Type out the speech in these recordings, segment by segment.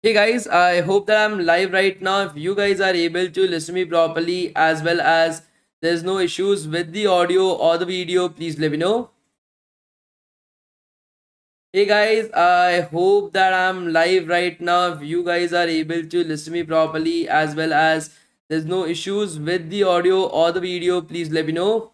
Hey guys, I hope that I'm live right now. If you guys are able to listen me properly as well as there's no issues with the audio or the video, please let me know. Hey guys, I hope that I'm live right now. If you guys are able to listen me properly as well as there's no issues with the audio or the video, please let me know.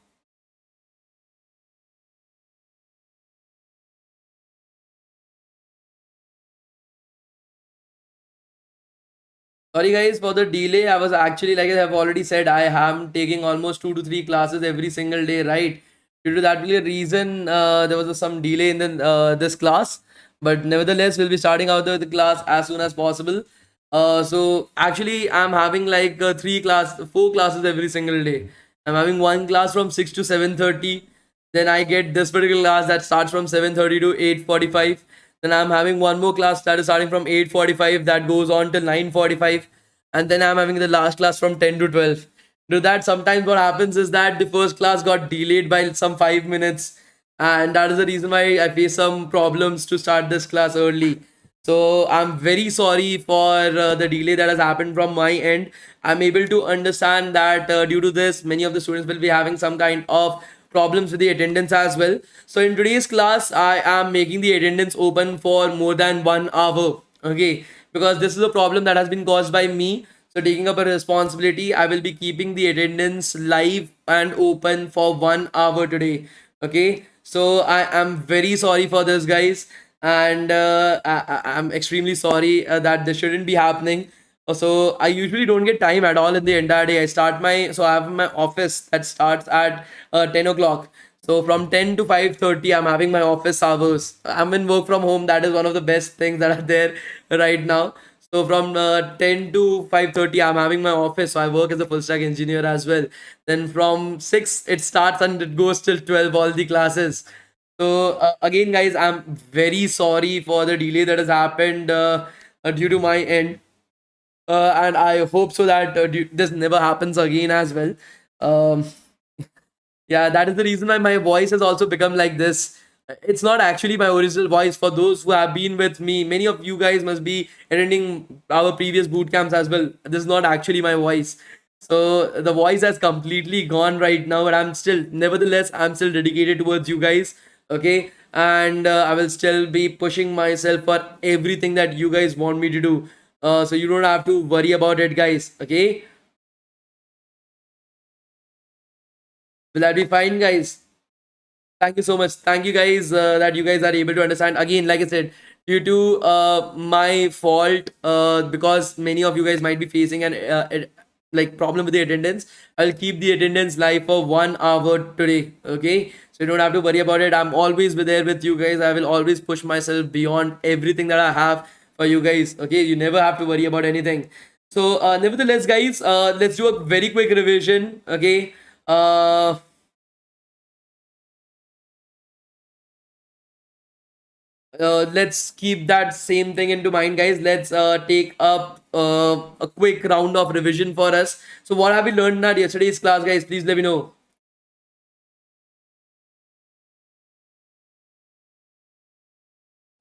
Sorry guys for the delay. I was actually, like I have already said, I am taking almost 2 to 3 classes every single day, right? Due to that really reason, there was some delay in this class. But nevertheless, we'll be starting out the class as soon as possible. So actually, I'm having like 4 classes every single day. I'm having one class from 6 to 7:30. Then I get this particular class that starts from 7:30 to 8:45. Then I'm having one more class that is starting from 8:45 that goes on till 9:45. And then I'm having the last class from 10 to 12. Do that sometimes what happens is that the first class got delayed by some 5 minutes, and that is the reason why I face some problems to start this class early. So I'm very sorry for the delay that has happened from my end. I'm able to understand that due to this, many of the students will be having some kind of problems with the attendance as well. So in today's class, I am making the attendance open for more than 1 hour. Okay, because this is a problem that has been caused by me. So taking up a responsibility, I will be keeping the attendance live and open for 1 hour today. Okay, so I am very sorry for this, guys, and I'm extremely sorry that this shouldn't be happening. So I usually don't get time at all in the entire day. I have my office that starts at 10 o'clock. So from 10 to 5:30, I'm having my office hours. I'm in work from home. That is one of the best things that are there right now. So from 10 to 5:30, I'm having my office. So I work as a full stack engineer as well. Then from 6, it starts and it goes till 12, all the classes. So again, guys, I'm very sorry for the delay that has happened due to my end. And I hope so that this never happens again as well. Um, yeah, that is the reason why my voice has also become like this. It's not actually my original voice. For those who have been with me, many of you guys must be attending our previous boot camps as well. This is not actually my voice. So the voice has completely gone right now, but nevertheless, I'm still dedicated towards you guys. Okay, and I will still be pushing myself for everything that you guys want me to do. So you don't have to worry about it, guys. Okay, will that be fine, guys? Thank you so much. Thank you guys that you guys are able to understand. Again, like I said, due to my fault, because many of you guys might be facing an like problem with the attendance. I'll keep the attendance live for 1 hour today. Okay, so you don't have to worry about it. I'm always be there with you guys. I will always push myself beyond everything that I have for you guys. Okay, you never have to worry about anything. So, nevertheless, guys, let's do a very quick revision. Okay. Let's keep that same thing into mind, guys. Let's take up a quick round of revision for us. So what have we learned in our yesterday's class, guys? Please let me know.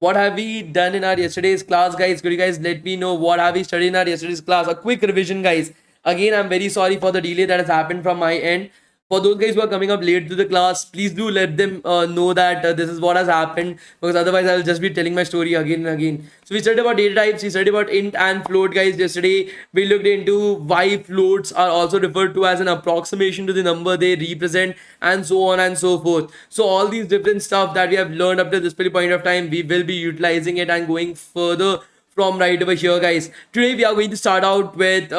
What have we done in our yesterday's class, guys? Could you guys let me know what have we studied in our yesterday's class? A quick revision, guys. Again, I'm very sorry for the delay that has happened from my end. For those guys who are coming up late to the class, please do let them know that this is what has happened, because otherwise I'll just be telling my story again and again. So we studied about data types, we studied about int and float, guys. Yesterday we looked into why floats are also referred to as an approximation to the number they represent, and so on and so forth. So all these different stuff that we have learned up to this point of time, we will be utilizing it and going further from right over here, guys. Today we are going to start out with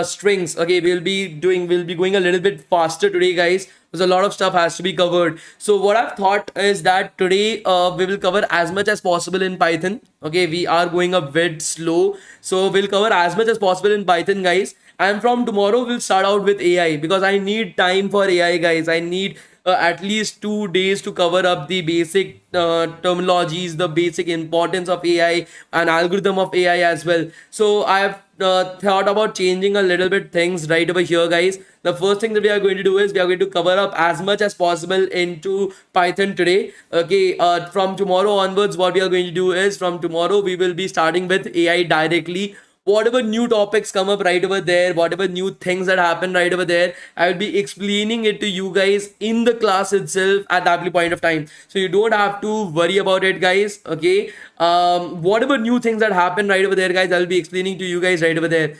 strings. Okay, we'll be going a little bit faster today, guys, because a lot of stuff has to be covered. So what I've thought is that today we will cover as much as possible in Python. Okay, we are going a bit slow, so we'll cover as much as possible in Python, guys. And from tomorrow we'll start out with AI, because I need time for AI, guys. I need at least 2 days to cover up the basic terminologies, the basic importance of AI and algorithm of AI as well. So I have thought about changing a little bit things right over here, guys. The first thing that we are going to do is we are going to cover up as much as possible into Python today. Okay, from tomorrow onwards, what we are going to do is from tomorrow we will be starting with AI directly. Whatever new topics come up right over there, whatever new things that happen right over there, I will be explaining it to you guys in the class itself at that point of time. So you don't have to worry about it, guys. Okay, whatever new things that happen right over there, guys, I'll be explaining to you guys right over there.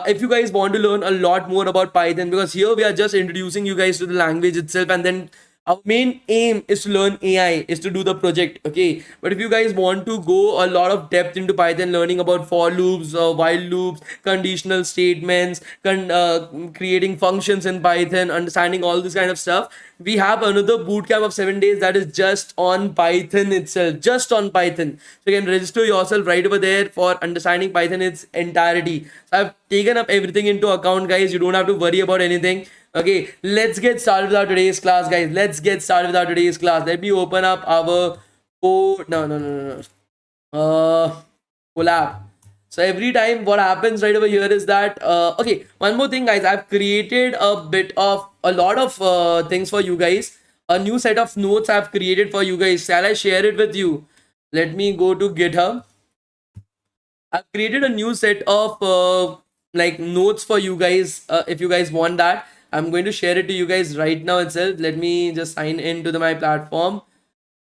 If you guys want to learn a lot more about Python, because here we are just introducing you guys to the language itself, and then our main aim is to learn AI, is to do the project. Okay, but if you guys want to go a lot of depth into Python, learning about for loops, while loops, conditional statements, creating functions in Python, understanding all this kind of stuff, we have another bootcamp of 7 days that is just on Python itself, just on Python. So you can register yourself right over there for understanding Python in its entirety. So I've taken up everything into account, guys. You don't have to worry about anything. Okay, let's get started with our today's class, guys. Let's get started with our today's class. Let me open up our code. No. Collab. So every time what happens right over here is that okay, one more thing, guys. I've created a lot of things for you guys. A new set of notes I've created for you guys. Shall I share it with you? Let me go to GitHub. I've created a new set of like notes for you guys. If you guys want that, I'm going to share it to you guys right now itself. Let me just sign into my platform,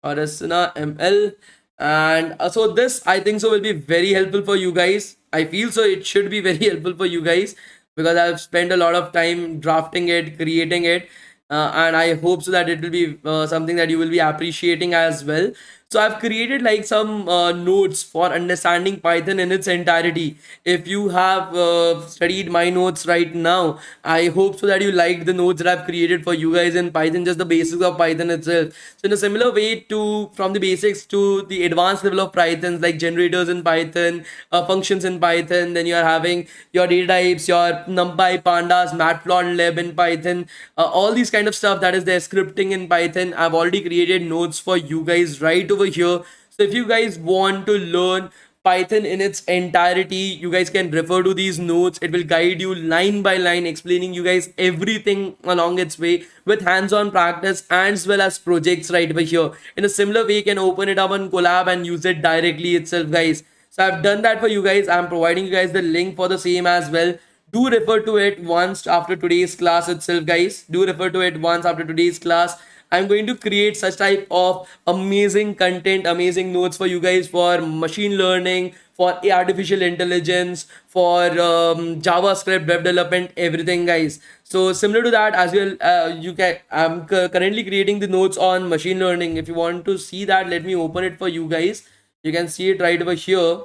Arasana ML. And so this, I think so, will be very helpful for you guys. I feel so it should be very helpful for you guys because I've spent a lot of time drafting it, creating it. And I hope so that it will be something that you will be appreciating as well. So I've created like some notes for understanding Python in its entirety. If you have studied my notes right now, I hope so that you liked the notes that I've created for you guys in Python, just the basics of Python itself. So in a similar way to from the basics to the advanced level of Python, like generators in Python, functions in Python, then you are having your data types, your NumPy, Pandas, Matplotlib in Python, all these kind of stuff that is there, scripting in Python. I've already created notes for you guys right over here. So if you guys want to learn Python in its entirety, you guys can refer to these notes. It will guide you line by line, explaining you guys everything along its way with hands-on practice as well as projects right over here. In a similar way, you can open it up on Collab and use it directly itself, guys. So I've done that for you guys. I'm providing you guys the link for the same as well. Do refer to it once after today's class itself, guys. Do refer to it once after today's class. I'm going to create such type of amazing content, amazing notes for you guys for machine learning, for artificial intelligence, for JavaScript, web development, everything, guys. So similar to that as well, you can. I'm currently creating the notes on machine learning. If you want to see that, let me open it for you guys. You can see it right over here.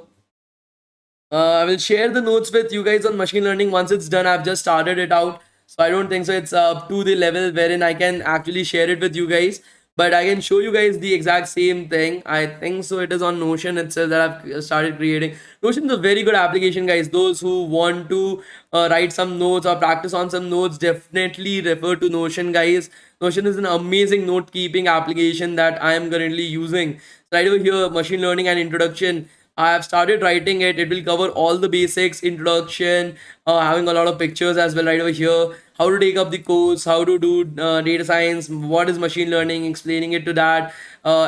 I will share the notes with you guys on machine learning once it's done. I've just started it out. So I don't think so it's up to the level wherein I can actually share it with you guys. But I can show you guys the exact same thing. I think so it is on Notion itself that I've started creating. Notion is a very good application, guys. Those who want to write some notes or practice on some notes, definitely refer to Notion, guys. Notion is an amazing note keeping application that I am currently using. Right over here, machine learning and introduction. I have started writing it. It will cover all the basics, introduction, having a lot of pictures as well right over here. How to take up the course, how to do data science, what is machine learning, explaining it to that.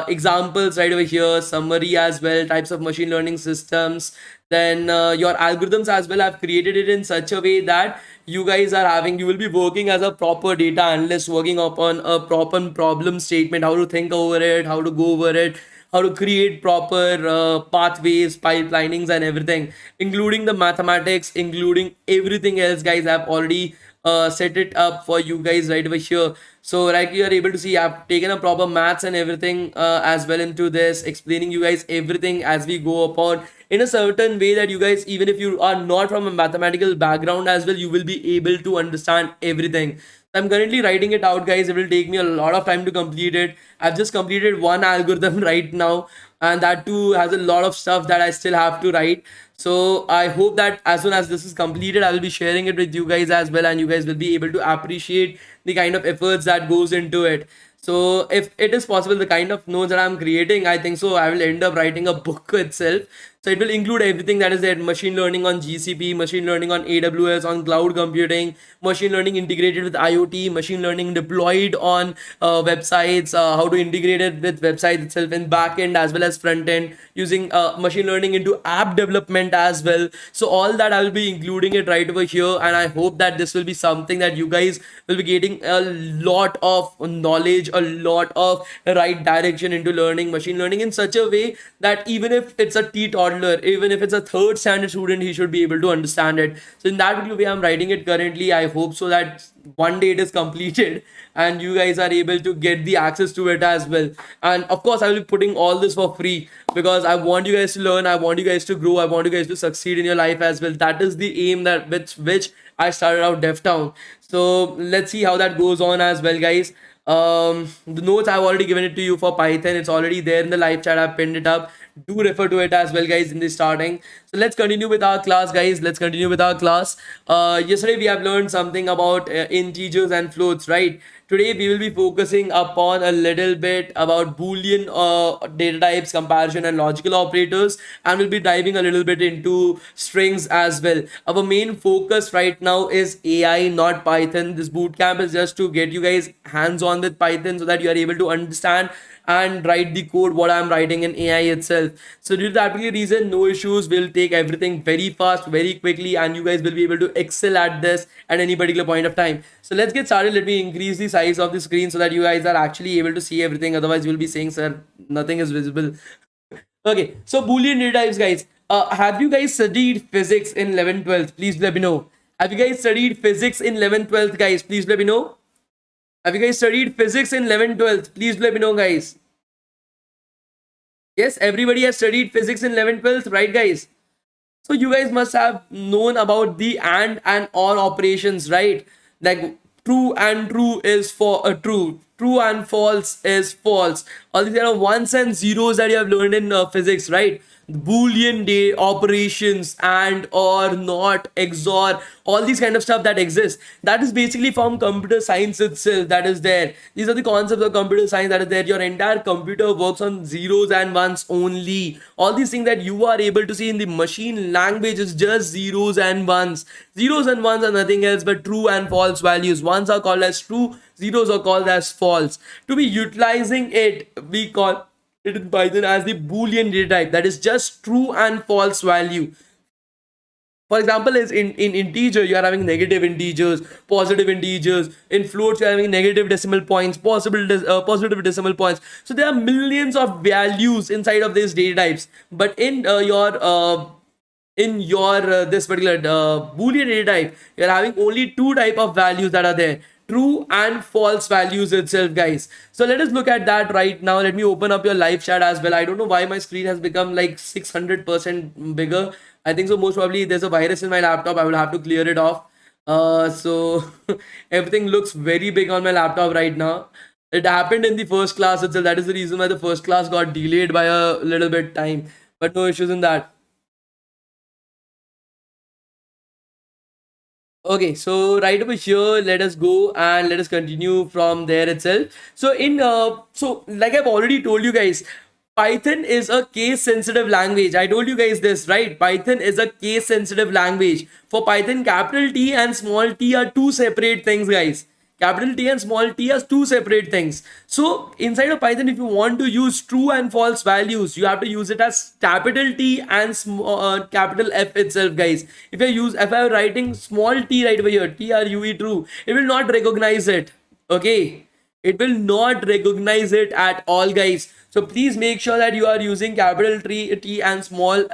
Examples right over here, summary as well, types of machine learning systems. Then your algorithms as well. I've created it in such a way that you guys are having, you will be working as a proper data analyst, working upon a proper problem statement, how to think over it, how to go over it, how to create proper pathways, pipelines, and everything, including the mathematics, including everything else, guys. I've already set it up for you guys right over here. So like you are able to see, I've taken a proper maths and everything as well into this, explaining you guys everything as we go upon in a certain way that you guys, even if you are not from a mathematical background as well, you will be able to understand everything. I'm currently writing it out, guys. It will take me a lot of time to complete it. I've just completed one algorithm right now, and that too has a lot of stuff that I still have to write. So I hope that as soon as this is completed, I will be sharing it with you guys as well, and you guys will be able to appreciate the kind of efforts that goes into it. So if it is possible, the kind of notes that I'm creating, I think so I will end up writing a book itself. So it will include everything that is there: machine learning on GCP, machine learning on AWS, on cloud computing, machine learning integrated with IoT, machine learning deployed on websites, how to integrate it with websites itself in backend as well as front end, using machine learning into app development as well. So all that I will be including it right over here, and I hope that this will be something that you guys will be getting a lot of knowledge, a lot of right direction into learning machine learning in such a way that even if it's a toddler, even if it's a third standard student, he should be able to understand it. So in that particular way I'm writing it currently. I hope so that one day it is completed and you guys are able to get the access to it as well. And of course I will be putting all this for free because I want you guys to learn, I want you guys to grow, I want you guys to succeed in your life as well. That is the aim that which I started out DevTown. So let's see how that goes on as well, guys. The notes I've already given it to you for Python. It's already there in the live chat. I've pinned it up. Do refer to it as well, guys, in the starting. So let's continue with our class, guys. Let's continue with our class. Yesterday we have learned something about integers and floats, right? Today we will be focusing upon a little bit about Boolean data types, comparison and logical operators, and we'll be diving a little bit into strings as well. Our main focus right now is AI, not Python. This bootcamp is just to get you guys hands-on with Python so that you are able to understand and write the code what I'm writing in AI itself. So due to that reason, no issues. We'll take everything very fast, very quickly, and you guys will be able to excel at this at any particular point of time. So let's get started. Let me increase the size of the screen so that you guys are actually able to see everything. Otherwise, you'll be saying, sir, nothing is visible. Okay, so Boolean data types, guys. Have you guys studied physics in 11th, 12th? Please let me know. Have you guys studied physics in 11th, 12th, guys? Please let me know. Have you guys studied physics in 11th, 12th? Please let me know, guys. Yes, everybody has studied physics in 11th, 12th, right, guys? So you guys must have known about the and or operations, right? Like true and true is for a true. True and false is false. All these kind of ones and zeros that you have learned in physics, right? Boolean day operations and or not XOR, all these kind of stuff that exists, that is basically from computer science itself. That is there. These are the concepts of computer science that is there. Your entire computer works on zeros and ones only. All these things that you are able to see in the machine language is just zeros and ones. Zeros and ones are nothing else but true and false values. Ones are called as true, zeros are called as false. To be utilizing it, we call it in Python as the Boolean data type, that is just true and false value. For example, is in integer you are having negative integers, positive integers. In floats you are having negative decimal points, positive decimal points. So there are millions of values inside of these data types. But in your this particular Boolean data type, you are having only two type of values that are there: true and false values itself, guys. So let us look at that right now. Let me open up your live chat as well. I don't know why my screen has become like 600% bigger. I think so most probably there's a virus in my laptop. I will have to clear it off. So everything looks very big on my laptop right now. It happened in the first class itself. That is the reason why the first class got delayed by a little bit time, but no issues in that. Okay, so right over here, let us go and let us continue from there itself. So so like I've already told you guys, Python is a case sensitive language. I told you guys this, right? Python is a case sensitive language. For Python, capital T and small t are two separate things, guys. Capital T and small t are two separate things. So inside of Python, if you want to use true and false values, you have to use it as capital T and capital F itself, guys. If I'm writing small t right over here, true, true, it will not recognize it. Okay, it will not recognize it at all, guys. So please make sure that you are using capital T and small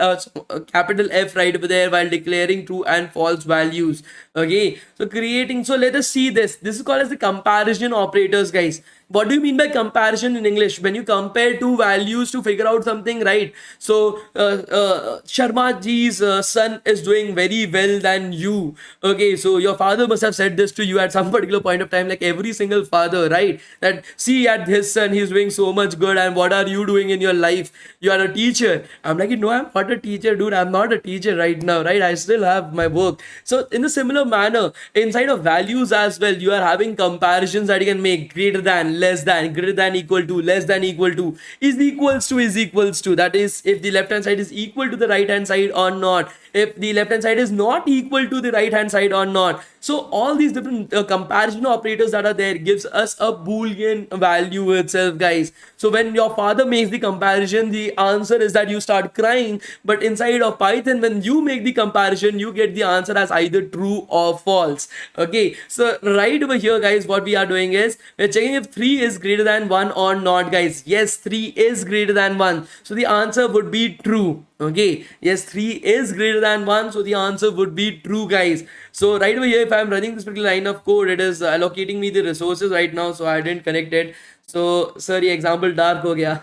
capital F right over there while declaring true and false values. Okay, so let us see this. This is called as the comparison operators, guys. What do you mean by comparison in English? When you compare two values to figure out something, right? So Sharma ji's son is doing very well than you. Okay, so your father must have said this to you at some particular point of time, like every single father, right? That see at his son, he's doing so much good, and what are you doing in your life? You are a teacher. I'm like, no, I'm not a teacher, dude. I'm not a teacher right now, right? I still have my work. So in a similar manner, inside of values as well, you are having comparisons that you can make: greater than, less than, greater than, equal to, less than, equal to, is equals to. That is, if the left hand side is equal to the right hand side or not, if the left hand side is not equal to the right hand side or not. So all these different comparison operators that are there gives us a boolean value itself, guys. So when your father makes the comparison, the answer is that you start crying, but inside of Python, when you make the comparison, you get the answer as either true or false. Okay, so right over here, guys, what we are doing is we're checking if 3 is greater than 1 or not, guys. Yes, 3 is greater than 1, so the answer would be true. Okay, yes, 3 is greater than 1, so the answer would be true, guys. So right over here, if I'm running this particular line of code, it is allocating me the resources right now, so I didn't connect it. So sorry, example dark ho gaya.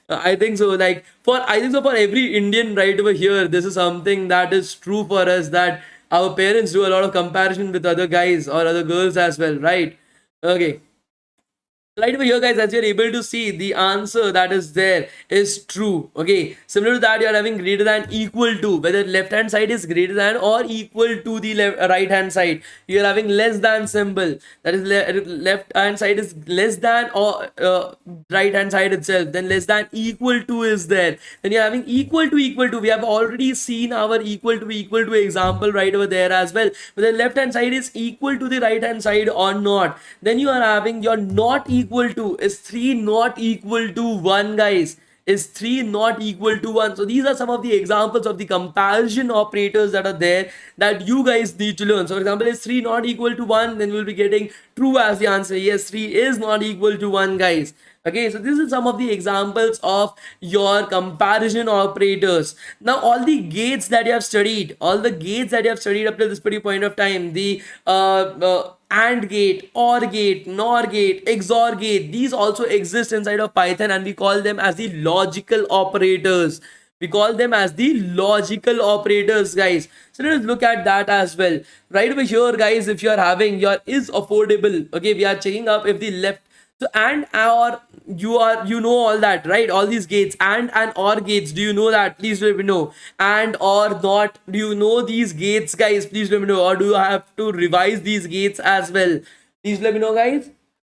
I think so. Like I think so for every Indian right over here, this is something that is true for us, that our parents do a lot of comparison with other guys or other girls as well, right? Okay. Right over here, guys, as you're able to see, the answer that is there is true. Okay, similar to that, you're having greater than, equal to, whether left hand side is greater than or equal to the right hand side. You're having less than symbol, that is left hand side is less than or right hand side itself, then less than, equal to is there, then you're having equal to, equal to. We have already seen our equal to example right over there as well, whether left hand side is equal to the right hand side or not. Then you are having your not equal to. Is 3 not equal to 1, guys? Is 3 not equal to 1? So these are some of the examples of the comparison operators that are there that you guys need to learn. So for example, is 3 not equal to 1? Then we'll be getting true as the answer. Yes, 3 is not equal to 1, guys. Okay, so this is some of the examples of your comparison operators. Now all the gates that you have studied, up till this particular point of time, the AND gate, OR gate, NOR gate, XOR gate, these also exist inside of Python, and we call them as the logical operators. We call them as the logical operators, guys. So let's look at that as well. Right over here, guys, if you are having your is affordable, okay, we are checking up if the left. So and or you know all that, right? All these gates and or gates. Do you know that? Please let me know. And or not. Do you know these gates, guys? Please let me know. Or do you have to revise these gates as well? Please let me know, guys.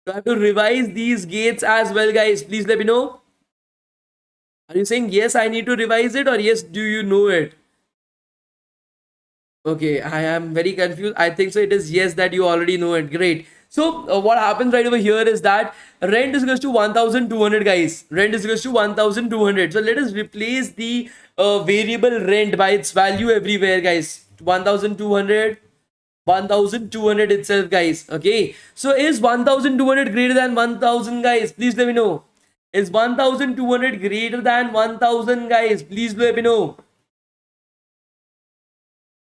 Do I have to revise these gates as well, guys? Please let me know. Are you saying yes, I need to revise it, or yes, do you know it? Okay, I am very confused. I think so. It is yes that you already know it. Great. So what happens right over here is that rent is equals to 1200, guys. Rent is equals to 1200. So let us replace the variable rent by its value everywhere, guys. 1200, 1200 itself, guys. Okay. So is 1200 greater than 1000, guys? Please let me know. Is 1200 greater than 1000, guys? Please let me know.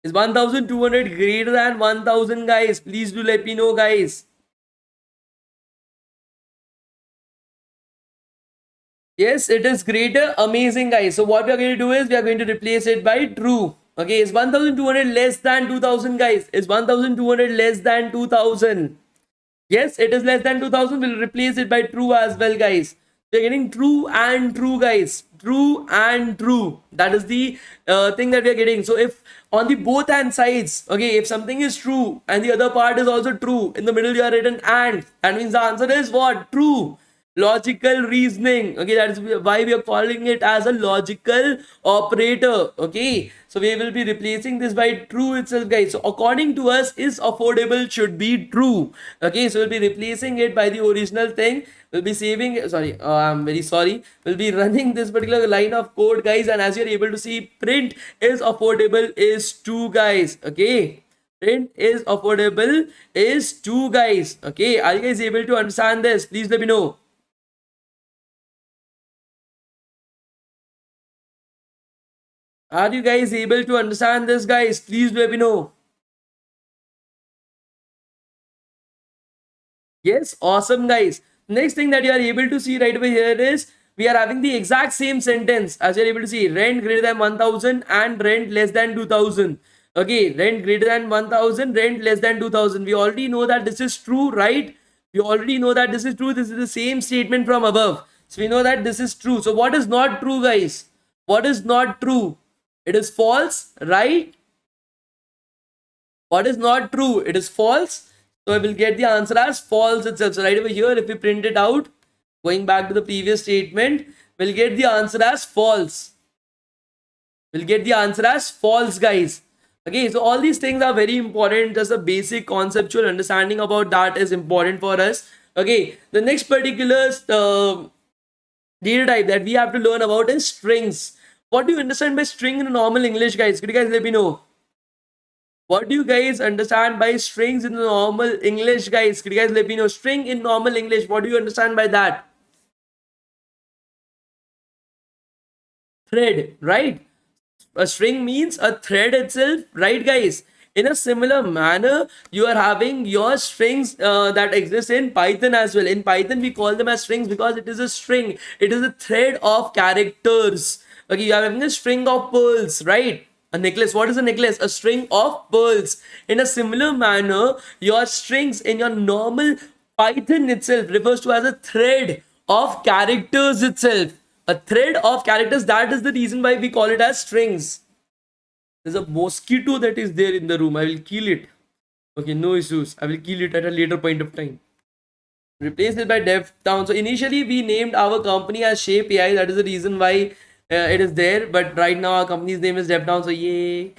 Is 1200 greater than 1000, guys? Please do let me know, guys. Yes, it is greater. Amazing, guys. So what we are going to do is we are going to replace it by true. Okay, is 1200 less than 2000, guys? Is 1200 less than 2000? Yes, it is less than 2000. We'll replace it by true as well, guys. We're getting true and true, guys. True and true. That is the thing that we are getting. So if on the both hand sides, okay, if something is true and the other part is also true, in the middle you are written and, that means the answer is what? True. Logical reasoning. Okay, that is why we are calling it as a logical operator. Okay, so we will be replacing this by true itself, guys. So according to us, is affordable should be true. Okay, so we'll be replacing it by the original thing. We'll be saving, sorry, I'm very sorry, we'll be running this particular line of code, guys, and as you're able to see, print is affordable is 2, guys. Okay, print is affordable is 2, guys. Okay, are you guys able to understand this? Please let me know. Are you guys able to understand this, guys? Please let me know. Yes, awesome, guys. Next thing that you are able to see right over here is we are having the exact same sentence, as you're able to see, rent greater than 1000 and rent less than 2000. Okay, rent greater than 1000, rent less than 2000. We already know that this is true, right? We already know that this is true. This is the same statement from above. So we know that this is true. So what is not true, guys? What is not true? It is false, right? What is not true? It is false. So I will get the answer as false itself. So right over here, if we print it out, going back to the previous statement, we'll get the answer as false. We'll get the answer as false, guys. Okay, so all these things are very important. Just a basic conceptual understanding about that is important for us. Okay, the next particular data type that we have to learn about is strings. What do you understand by string in normal English, guys? Could you guys let me know? What do you guys understand by strings in the normal English, guys? Could you guys let me know? String in normal English, what do you understand by that? Thread, right? A string means a thread itself, right, guys? In a similar manner, you are having your strings that exist in Python as well. In Python, we call them as strings because it is a string. It is a thread of characters. Okay, you are having a string of pearls, right? A necklace. What is a necklace? A string of pearls. In a similar manner, your strings in your normal Python itself refers to as a thread of characters itself. A thread of characters. That is the reason why we call it as strings. There's a mosquito that is there in the room. I will kill it. Okay, no issues. I will kill it at a later point of time. Replace it by DevTown. So initially we named our company as Shape AI. That is the reason why it is there. But right now our company's name is DevTown. So yay.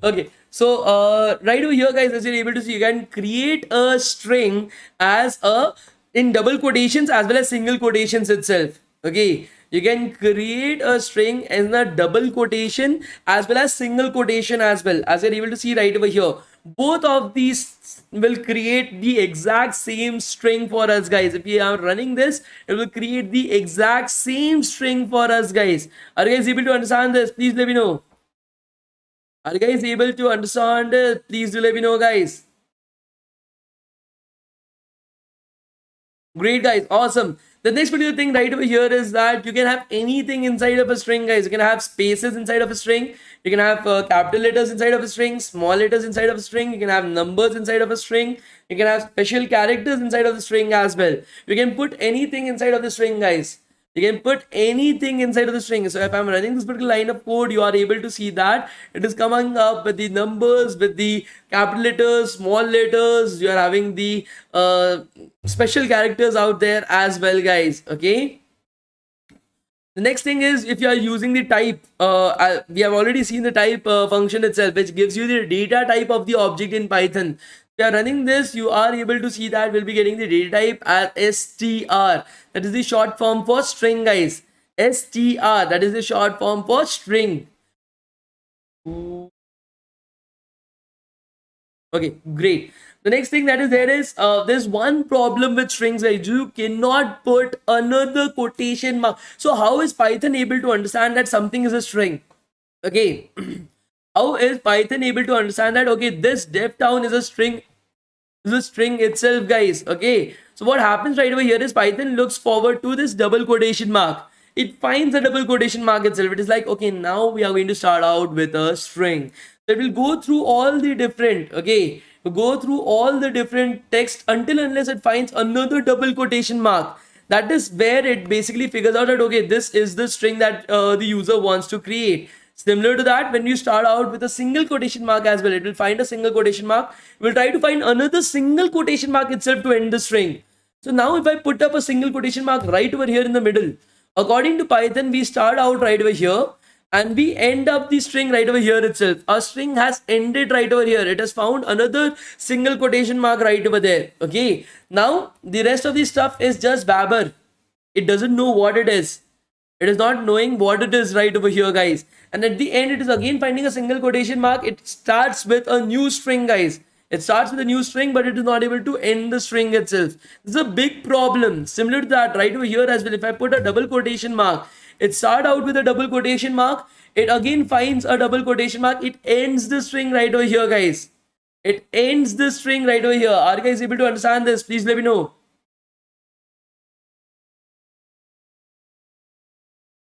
Okay. So right over here, guys, as you're able to see, you can create a string as a in double quotations as well as single quotations itself. Okay, you can create a string in a double quotation as well as single quotation as well, as you're able to see right over here. Both of these will create the exact same string for us, guys. If we are running this, it will create the exact same string for us, guys. Are you guys able to understand this? Please let me know. Are you guys able to understand it? Please do let me know, guys. Great, guys. Awesome. The next particular thing right over here is that you can have anything inside of a string, guys. You can have spaces inside of a string. You can have capital letters inside of a string, small letters inside of a string. You can have numbers inside of a string. You can have special characters inside of the string as well. You can put anything inside of the string, guys. You can put anything inside of the string. So if I'm running this particular line of code, you are able to see that it is coming up with the numbers, with the capital letters, small letters. You are having the special characters out there as well, guys. Okay. The next thing is if you are using the type, we have already seen the type function itself, which gives you the data type of the object in Python. If you are running this, you are able to see that we'll be getting the data type as str. That is the short form for string, guys. Str. That is the short form for string. Okay, great. The next thing that is there is there's one problem with strings, guys. You cannot put another quotation mark. So how is Python able to understand that something is a string? Okay. How is Python able to understand that, okay, this DevTown is a string, itself, guys? Okay, so what happens right over here is Python looks forward to this double quotation mark. It finds the double quotation mark itself. It is like, okay, now we are going to start out with a string. So it will go through all the different, okay, go through all the different text until unless it finds another double quotation mark. That is where it basically figures out that, okay, this is the string that the user wants to create. Similar to that, when you start out with a single quotation mark as well, it will find a single quotation mark. It will try to find another single quotation mark itself to end the string. So now if I put up a single quotation mark right over here in the middle, according to Python, we start out right over here and we end up the string right over here itself. Our string has ended right over here. It has found another single quotation mark right over there. Okay. Now the rest of the stuff is just babber. It doesn't know what it is. It is not knowing what it is right over here, guys. And at the end, it is again finding a single quotation mark. It starts with a new string, guys. It starts with a new string, but it is not able to end the string itself. This is a big problem. Similar to that, right over here as well, if I put a double quotation mark, it starts out with a double quotation mark. It again finds a double quotation mark. It ends the string right over here, guys. It ends the string right over here. Are you guys able to understand this? Please let me know.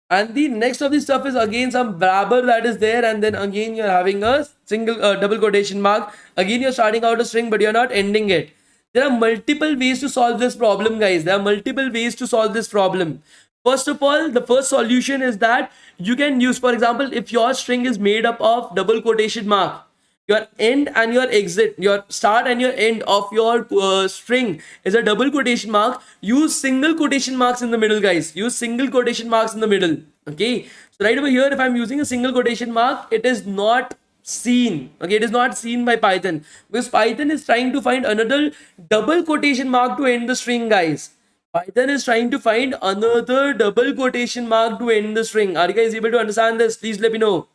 And the next of the stuff is again some blabber that is there, and then again you're having a single double quotation mark. Again you're starting out a string, but you're not ending it. There are multiple ways to solve this problem, guys. There are multiple ways to solve this problem. First of all, the first solution is that you can use, for example, if your string is made up of double quotation mark, Your end and your exit, your start and your end of your string is a double quotation mark. Use single quotation marks in the middle, guys. Use single quotation marks in the middle. Okay, so right over here, if I'm using a single quotation mark, it is not seen. Okay, it is not seen by Python, because Python is trying to find another double quotation mark to end the string, guys. Python is trying to find another double quotation mark to end the string. Are you guys able to understand this? Please let me know.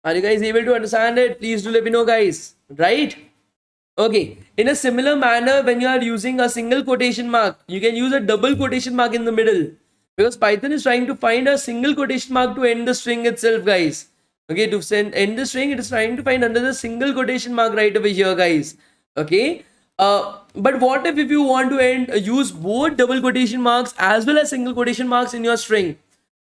Are you guys able to understand it? Please do let me know, guys. Right? Okay. In a similar manner, when you are using a single quotation mark, you can use a double quotation mark in the middle, because Python is trying to find a single quotation mark to end the string itself, guys. Okay, to end the string, it is trying to find another single quotation mark right over here, guys. Okay. But what if you want to use both double quotation marks as well as single quotation marks in your string?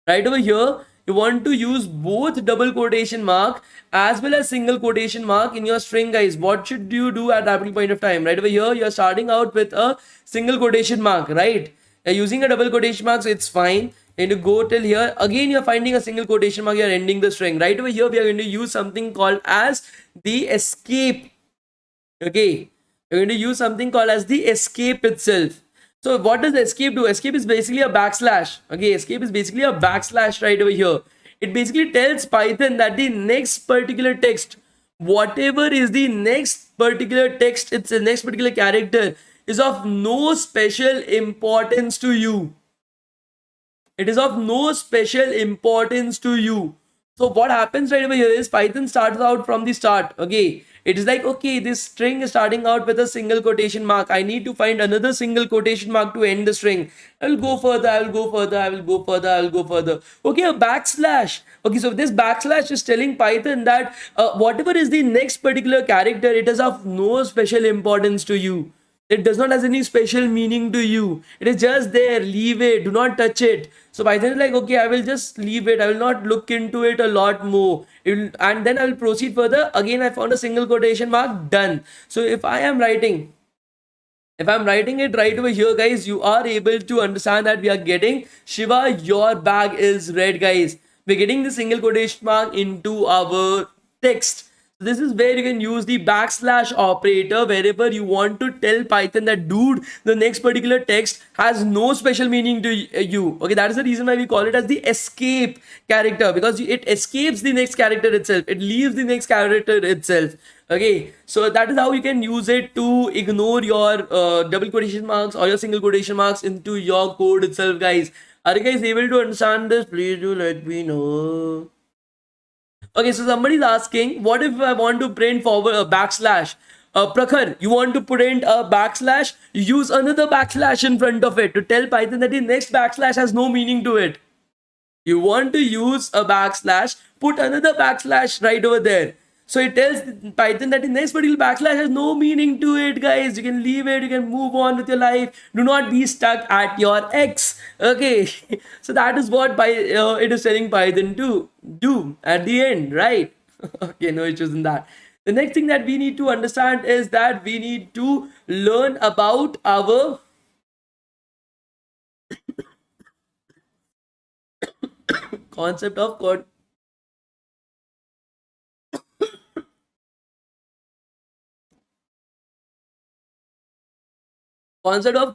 Right over here, you want to use both double quotation mark as well as single quotation mark in your string, guys. What should you do at that point of time? Right over here, you're starting out with a single quotation mark, right? You're using a double quotation mark, so it's fine. And you go till here, again you're finding a single quotation mark, you're ending the string. Right over here, we are going to use something called as the escape. Okay, we're going to use something called as the escape itself. So what does escape do? Escape is basically a backslash. Okay, escape is basically a backslash right over here. It basically tells Python that the next particular text, whatever is the next particular text, it's the next particular character, is of no special importance to you. It is of no special importance to you. So what happens right over here is Python starts out from the start. Okay, it is like, okay, this string is starting out with a single quotation mark. I need to find another single quotation mark to end the string. I will go further, I will go further, I will go further, I will go further. Okay, a backslash. Okay, so this backslash is telling Python that whatever is the next particular character, it is of no special importance to you. It does not has any special meaning to you. It is just there. Leave it. Do not touch it. So Python is like, okay, I will just leave it. I will not look into it a lot more. And then I will proceed further. Again, I found a single quotation mark. Done. So if I'm writing it right over here, guys, you are able to understand that we are getting Shiva, your bag is red, guys. We're getting the single quotation mark into our text. This is where you can use the backslash operator wherever you want to tell Python that, dude, the next particular text has no special meaning to you. Okay, that is the reason why we call it as the escape character, because it escapes the next character itself. It leaves the next character itself. Okay, so that is how you can use it to ignore your double quotation marks or your single quotation marks into your code itself, guys. Are you guys able to understand this? Please do let me know. Okay, so somebody's asking, what if I want to print forward a backslash? Prakhar, you want to print a backslash? Use another backslash in front of it to tell Python that the next backslash has no meaning to it. You want to use a backslash, put another backslash right over there. So it tells Python that the next particular backslash has no meaning to it, guys. You can leave it, you can move on with your life. Do not be stuck at your X. Okay, so that is what it is telling Python to do at the end, right? Okay, no issues in that. The next thing that we need to understand is that we need to learn about our concept of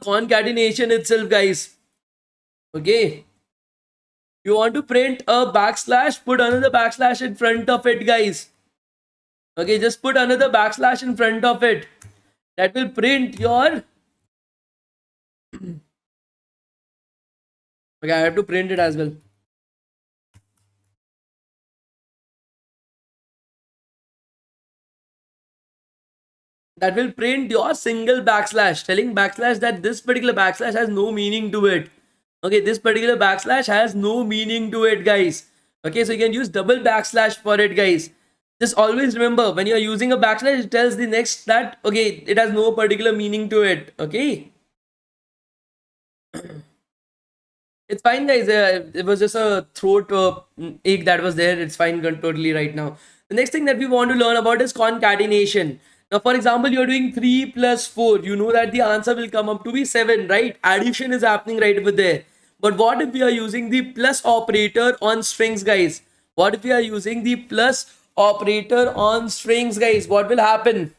concatenation itself, guys. Okay, you want to print a backslash, put another backslash in front of it, guys. Okay, just put another backslash in front of it. That will print your... Okay, I have to print it as well. That will print your single backslash, telling backslash that this particular backslash has no meaning to it. Okay, this particular backslash has no meaning to it, guys. Okay, so you can use double backslash for it, guys. Just always remember, when you're using a backslash, it tells the next that, okay, it has no particular meaning to it. Okay. It's fine, guys. It was just a throat ache that was there. It's fine totally right now. The next thing that we want to learn about is concatenation. Now, for example, you're doing 3 plus 4. You know that the answer will come up to be 7, right? Addition is happening right over there. But what if we are using the plus operator on strings, guys? What if we are using the plus operator on strings, guys? What will happen?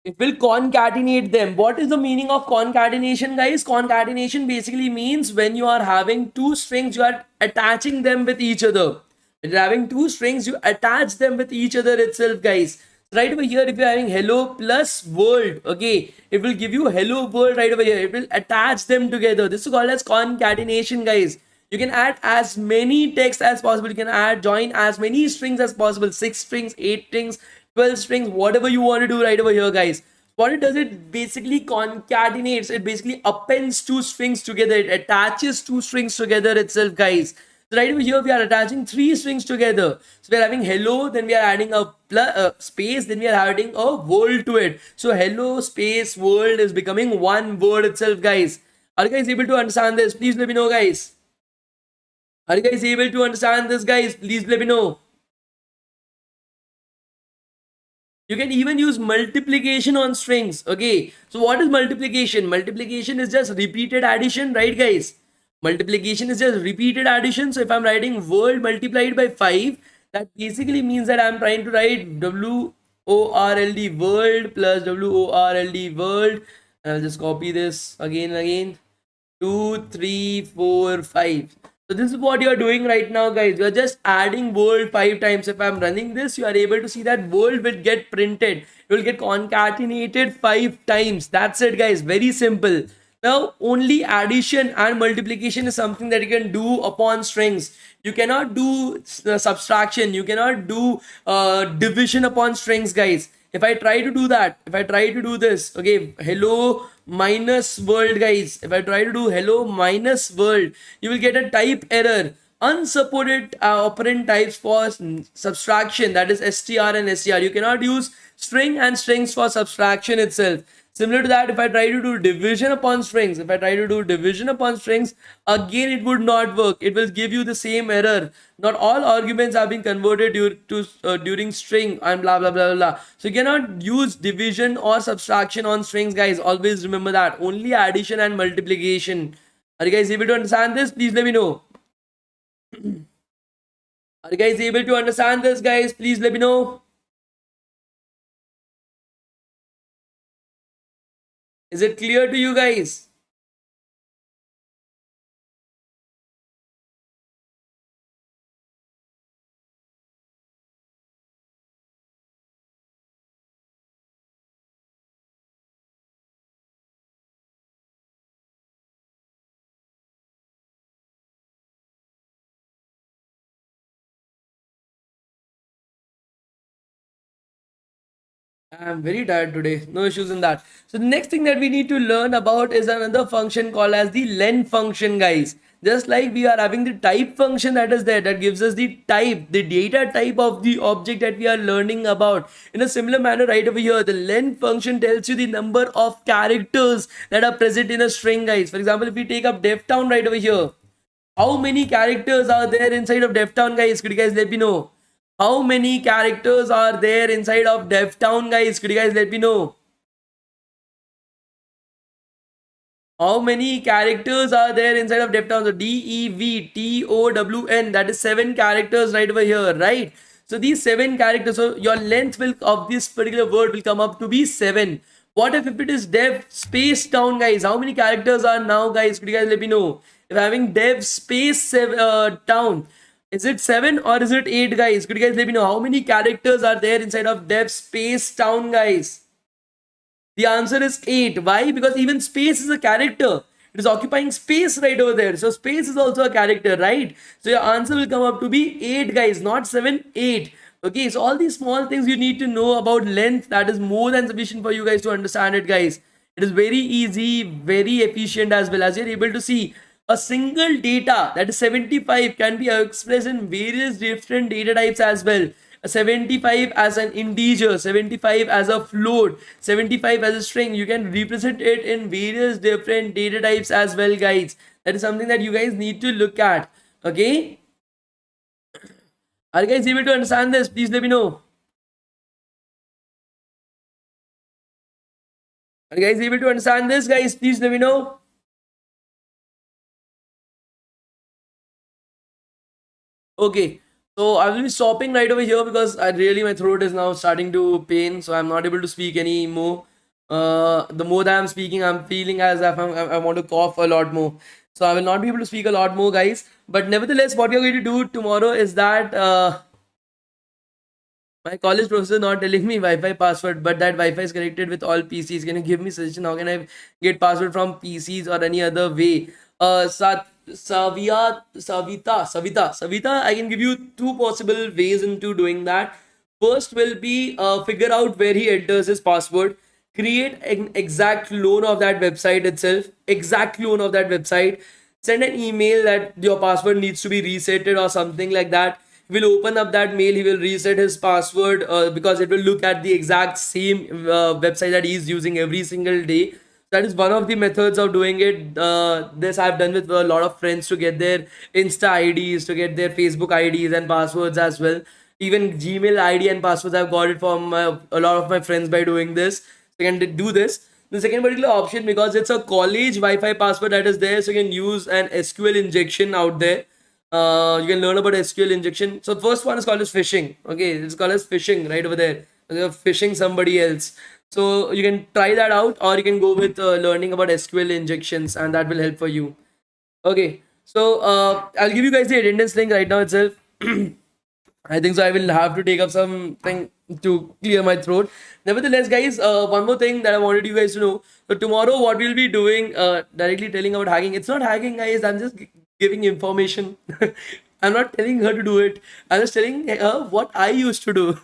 It will concatenate them. What is the meaning of concatenation, guys? Concatenation basically means when you are having two strings, you are attaching them with each other. When you're having two strings, you attach them with each other itself, guys. Right over here, if you're having hello plus world, okay, it will give you hello world right over here. It will attach them together. This is called as concatenation, guys. You can add as many text as possible. You can join as many strings as possible. 6 strings, 8 strings, 12 strings, whatever you want to do right over here, guys. What it does, it basically concatenates. It basically appends two strings together. It attaches two strings together itself, guys. So right over here, we are attaching 3 strings together. So we are having hello, then we are adding a space, then we are adding a world to it. So hello space world is becoming one word itself, guys. Are you guys able to understand this? Please let me know, guys. Are you guys able to understand this, guys? Please let me know. You can even use multiplication on strings. Okay, so what is multiplication? Multiplication is just repeated addition, right, guys? Multiplication is just repeated addition. So if I'm writing world multiplied by 5, that basically means that I'm trying to write WORLD world plus WORLD world. And I'll just copy this again and again. 2, 3, 4, 5. So this is what you are doing right now, guys. You are just adding world 5 times. If I'm running this, you are able to see that world will get printed. It will get concatenated 5 times. That's it, guys. Very simple. Now, only addition and multiplication is something that you can do upon strings. You cannot do subtraction. You cannot do division upon strings, guys. If I try to do that, if I try to do this, okay, hello minus world, guys. If I try to do hello minus world, you will get a type error. Unsupported operand types for subtraction, that is str and str. You cannot use string and strings for subtraction itself. Similar to that, if I try to do division upon strings, if I try to do division upon strings, again it would not work. It will give you the same error. Not all arguments have been converted during string and blah blah blah blah. So you cannot use division or subtraction on strings, guys. Always remember that. Only addition and multiplication. Are you guys able to understand this? Please let me know. Are you guys able to understand this, guys? Please let me know. Is it clear to you guys? I'm very tired today. No issues in that. So the next thing that we need to learn about is another function called as the len function, guys. Just like we are having the type function that is there, that gives us the type, the data type of the object that we are learning about. In a similar manner, right over here, the len function tells you the number of characters that are present in a string, guys. For example, if we take up DevTown right over here, how many characters are there inside of DevTown, guys? Could you guys let me know? How many characters are there inside of DevTown, guys? Could you guys let me know? How many characters are there inside of DevTown? So DEVTOWN, that is 7 characters right over here, right? So these 7 characters, so your length will of this particular word will come up to be 7. What if it is dev space town, guys? How many characters are now, guys? Could you guys let me know? If having dev space town, is it 7 or is it 8, guys? Could you guys let me know how many characters are there inside of dev space town, guys? The answer is 8. Why? Because even space is a character. It is occupying space right over there. So space is also a character, right? So your answer will come up to be 8, guys, not 7, 8. Okay, so all these small things you need to know about length, that is more than sufficient for you guys to understand it, guys. It is very easy, very efficient as well. As you're able to see, a single data, that is 75, can be expressed in various different data types as well. 75 as an integer, 75 as a float, 75 as a string. You can represent it in various different data types as well, guys. That is something that you guys need to look at. Okay, are you guys able to understand this? Please let me know. Are you guys able to understand this, guys? Please let me know. Okay, so I will be stopping right over here because I really my throat is now starting to pain, so I'm not able to speak anymore. The more that I'm speaking, I'm feeling as if I want to cough a lot more. So I will not be able to speak a lot more, guys. But nevertheless, what we are going to do tomorrow is that my college professor not telling me Wi-Fi password, but that Wi-Fi is connected with all PCs. Can you give me suggestion? How can I get password from PCs or any other way? Savita. I can give you two possible ways into doing that. First will be figure out where he enters his password, create an exact clone of that website itself, exact clone of that website, send an email that your password needs to be resetted or something like that. He will open up that mail, he will reset his password because it will look at the exact same website that he is using every single day. That is one of the methods of doing it. This I've done with a lot of friends to get their Insta IDs, to get their Facebook IDs and passwords as well. Even Gmail ID and passwords, I've got it from a lot of my friends by doing this. So you can do this. The second particular option, because it's a college Wi-Fi password that is there, so you can use an SQL injection out there. You can learn about SQL injection. So first one is called as phishing. Okay, it's called as phishing right over there. You're phishing somebody else. So you can try that out, or you can go with learning about SQL injections, and that will help for you. Okay, so I'll give you guys the attendance link right now itself. I think so. I will have to take up something to clear my throat. Nevertheless, guys, one more thing that I wanted you guys to know. So tomorrow, what we'll be doing, directly telling about hacking. It's not hacking, guys. I'm just giving information. I'm not telling her to do it. I'm just telling her what I used to do.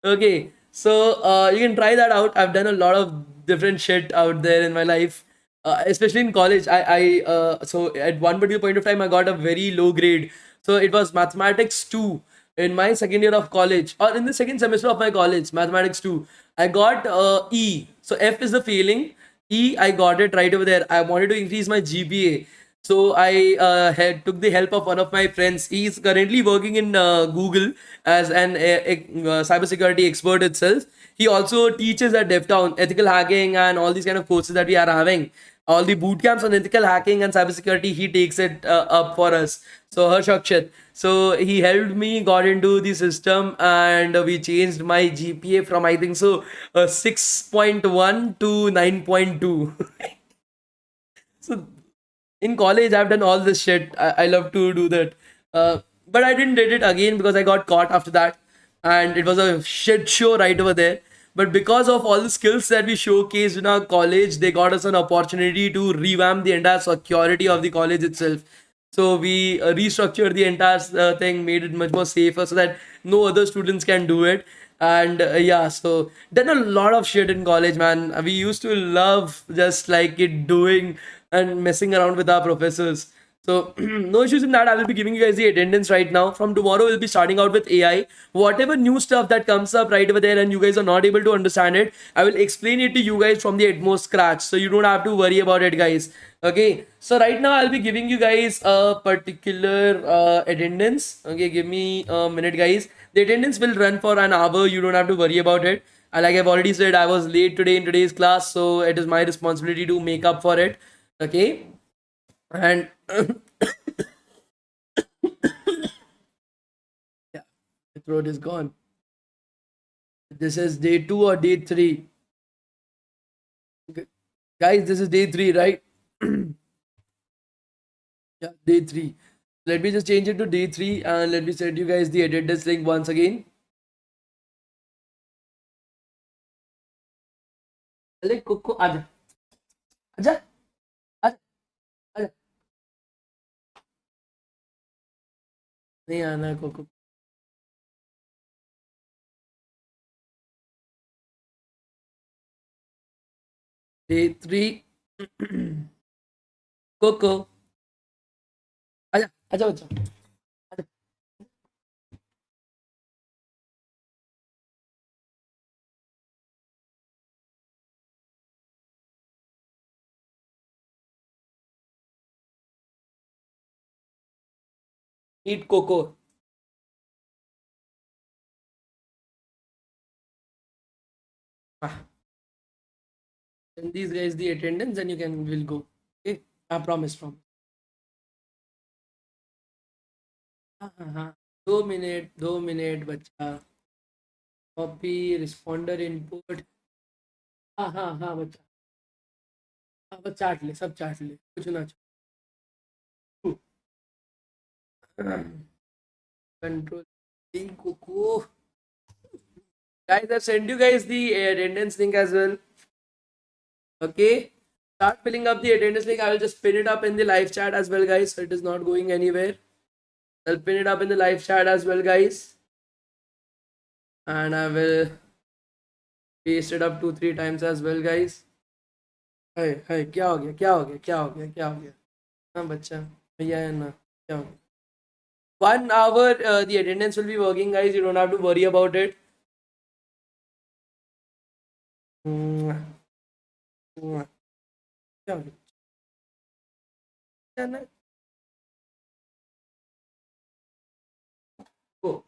Okay, so you can try that out. I've done a lot of different shit out there in my life, especially in college. So at one particular point of time, I got a very low grade. So it was mathematics two in my second year of college, or in the second semester of my college, mathematics two. I got E. So F is the failing. E, I got it right over there. I wanted to increase my GPA. So I had took the help of one of my friends. He's currently working in Google as an cybersecurity expert itself. He also teaches at DevTown ethical hacking and all these kind of courses that we are having. All the boot camps on ethical hacking and cybersecurity, he takes it up for us. So Harsh Akshat. So he helped me, got into the system, and we changed my GPA from I think so 6.1 to 9.2. So in college I've done all this shit. I love to do that, but I didn't did it again because I got caught after that, and it was a shit show right over there. But because of all the skills that we showcased in our college, they got us an opportunity to revamp the entire security of the college itself. So we restructured the entire thing, made it much more safer so that no other students can do it. And yeah, so done a lot of shit in college, man. We used to love just like it doing and messing around with our professors. So no issues in that. I will be giving you guys the attendance right now. From tomorrow, we'll be starting out with AI. Whatever new stuff that comes up right over there and you guys are not able to understand it, I will explain it to you guys from the utmost scratch. So you don't have to worry about it, guys. Okay. So right now, I'll be giving you guys a particular attendance. Okay. Give me a minute, guys. The attendance will run for an hour. You don't have to worry about it. Like I've already said, I was late today in today's class. So it is my responsibility to make up for it. Okay. And yeah, the throat is gone. This is day two or day three. Guys, this is day three, right? Yeah, day three. Let me just change it to day three and let me send you guys the attendance link once again. अरे cocoa आजा आजा आजा आजा नहीं आना है cocoa day three cocoa आजा आजा बच्चा आजा Eat cocoa. Ah, send these guys the attendance and you can will go. Okay, I promise. Promise. हाँ हाँ हाँ 2 मिनट 2 मिनट बच्चा कॉपी रिस्पॉन्डर इनपुट हाँ हाँ हाँ बच्चा हाँ बस चाट ले सब चाट ले कुछ ना छू कंट्रोल कुकू guys I've sent you guys the attendance link as well. Okay, start filling up the attendance link. I will just pin it up in the live chat as well, guys, so it is not going anywhere. I'll pin it up in the live chat as well, guys, and I will paste it up 2 3 times as well, guys. Hey, क्या हो गया क्या हो गया क्या हो गया क्या हो गया हाँ बच्चा भैया है ना क्या हो गया 1 hour the attendance will be working, guys. You don't have to worry about it. Hmm, hmm, क्या हो गया क्या ना oh.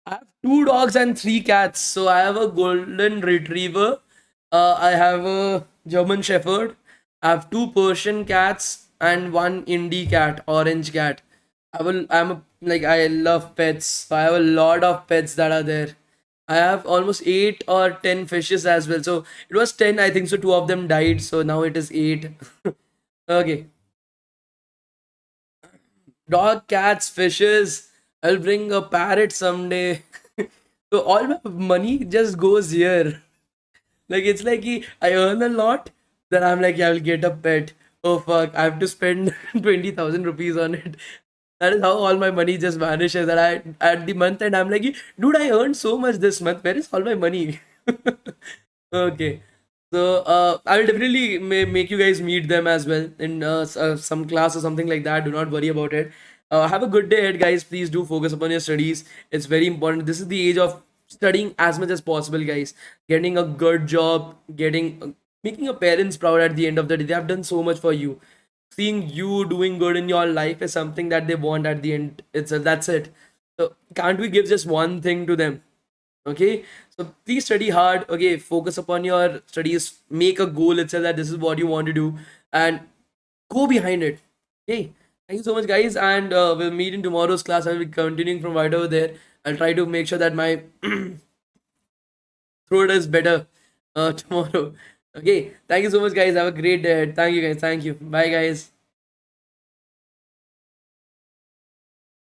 I have 2 dogs and 3 cats. So I have a golden retriever. I have a German Shepherd. I have 2 Persian cats and 1 Indie cat, orange cat. I will. I'm a, like I love pets. So I have a lot of pets that are there. I have almost 8 or 10 fishes as well. So it was 10, I think. So 2 of them died. So now it is 8. Okay. Dog, cats, fishes. I'll bring a parrot someday. So all my money just goes here. Like it's like I earn a lot, then I'm like, yeah, I'll get a pet. Oh fuck, I have to spend 20,000 rupees on it. That is how all my money just vanishes. And I at the month end, I'm like, dude, I earned so much this month. Where is all my money? Okay. So I will definitely make you guys meet them as well in some class or something like that. Do not worry about it. Have a good day ahead, guys. Please do focus upon your studies. It's very important. This is the age of studying as much as possible, guys. Getting a good job, getting making your parents proud at the end of the day. They have done so much for you. Seeing you doing good in your life is something that they want at the end. It's that's it. So can't we give just one thing to them? Okay, so please study hard. Okay, focus upon your studies, make a goal itself that this is what you want to do, and go behind it. Okay, thank you so much, guys, and we'll meet in tomorrow's class. I'll be continuing from right over there. I'll try to make sure that my throat is better tomorrow. Okay, thank you so much, guys. Have a great day. Thank you, guys. Thank you. Bye, guys.